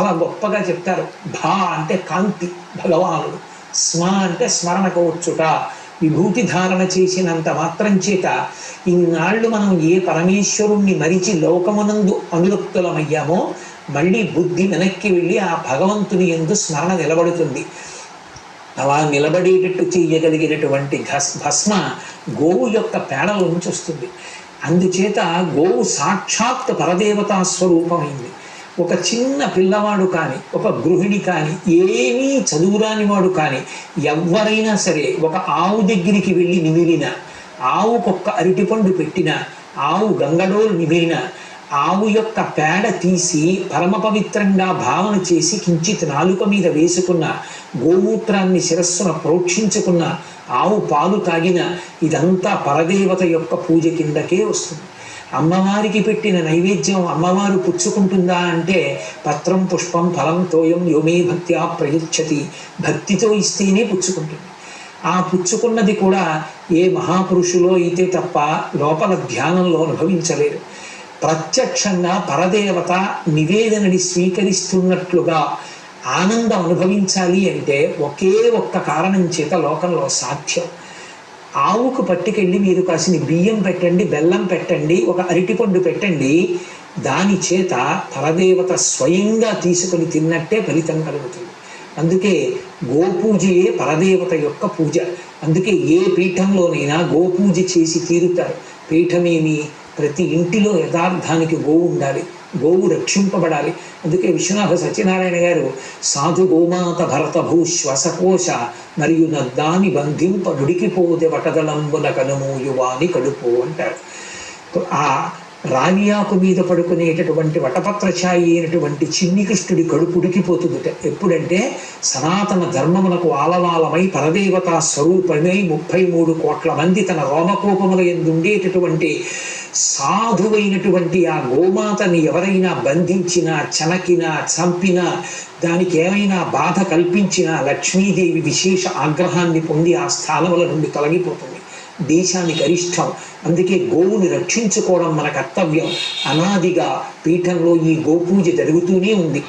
చాలా గొప్పగా చెప్తారు. భా అంటే కాంతి భగవానుడు, స్మ అంటే స్మరణకు వచ్చుట. విభూతి ధారణ చేసినంత మాత్రం చేత ఇన్నాళ్ళు మనం ఏ పరమేశ్వరుణ్ణి మరిచి లోకమునందు అనురక్తులమయ్యామో మళ్ళీ బుద్ధి వెనక్కి వెళ్ళి ఆ భగవంతుని యందు స్మరణ నిలబడుతుంది. అలా నిలబడేటట్టు చేయగలిగినటువంటి భస్మ గోవు యొక్క పేడల నుంచి వస్తుంది. అందుచేత గోవు సాక్షాత్ పరదేవతా స్వరూపమైంది. ఒక చిన్న పిల్లవాడు కానీ, ఒక గృహిణి కానీ, ఏమీ చదువురాని వాడు కానీ ఎవరైనా సరే ఒక ఆవు దగ్గరికి వెళ్ళి నిమిరిన, ఆవుకొక్క అరటిపండు పెట్టిన, ఆవు గంగడోలు నిమిరిన, ఆవు యొక్క పేడ తీసి పరమ పవిత్రంగా భావన చేసి కించిత్ నాలుక మీద వేసుకున్న, గోమూత్రాన్ని శిరస్సున ప్రోక్షించుకున్న, ఆవు పాలు తాగిన, ఇదంతా పరదేవత యొక్క పూజ కిందకే వస్తుంది. అమ్మవారికి పెట్టిన నైవేద్యం అమ్మవారు పుచ్చుకుంటుందా అంటే పత్రం పుష్పం ఫలం తోయం యోమే భక్త్యా ప్రయుచ్చతి, భక్తితో ఇస్తేనే పుచ్చుకుంటుంది. ఆ పుచ్చుకున్నది కూడా ఏ మహాపురుషులో అయితే తప్ప లోపల ధ్యానంలో అనుభవించలేరు. ప్రత్యక్షంగా పరదేవత నివేదనని స్వీకరిస్తున్నట్లుగా ఆనందం అనుభవించాలి అంటే ఒకే ఒక్క కారణం చేత లోకంలో సాధ్యం. ఆవుకు పట్టుకెళ్ళి మీరు కాసిన బియ్యం పెట్టండి, బెల్లం పెట్టండి, ఒక అరటిపండు పెట్టండి, దాని చేత పరదేవత స్వయంగా తీసుకొని తిన్నట్టే ఫలితం కలుగుతుంది. అందుకే గోపూజయే పరదేవత యొక్క పూజ. అందుకే ఏ పీఠంలోనైనా గోపూజ చేసి తీరుతారు. పీఠమేమి, ప్రతి ఇంటిలో యథార్థానికి గోవు ఉండాలి, గోవు రక్షింపబడాలి. అందుకే విశ్వనాథ సత్యనారాయణ గారు సాధు గోమాత భరత భూ శ్వాసకోశ మరియు నద్దాని బంధింప నుడికిపోదే వటదలంబుల కనుమూయువాని కడుపు అంటారు. ఆ రావియాకు మీద పడుకునేటటువంటి వటపత్రఛాయి అయినటువంటి చిన్ని కృష్ణుడి కడుపు ఉడికిపోతుందిట. ఎప్పుడంటే సనాతన ధర్మమునకు ఆలవాలమై పరదేవతా స్వరూపమై 33 కోట్ల మంది తన రోమకోపముల యందు ఉండేటటువంటి సాధువైనటువంటి ఆ గోమాతని ఎవరైనా బంధించినా, చనకినా, చంపినా, దానికి ఏమైనా బాధ కల్పించినా లక్ష్మీదేవి విశేష ఆగ్రహాన్ని పొంది ఆ స్థానముల నుండి తొలగిపోతుంది. దేశానికి అరిష్టం. అందుకే గోవుని రక్షించుకోవడం మన కర్తవ్యం. అనాదిగా పీఠంలో ఈ గోపూజ జరుగుతూనే ఉంది.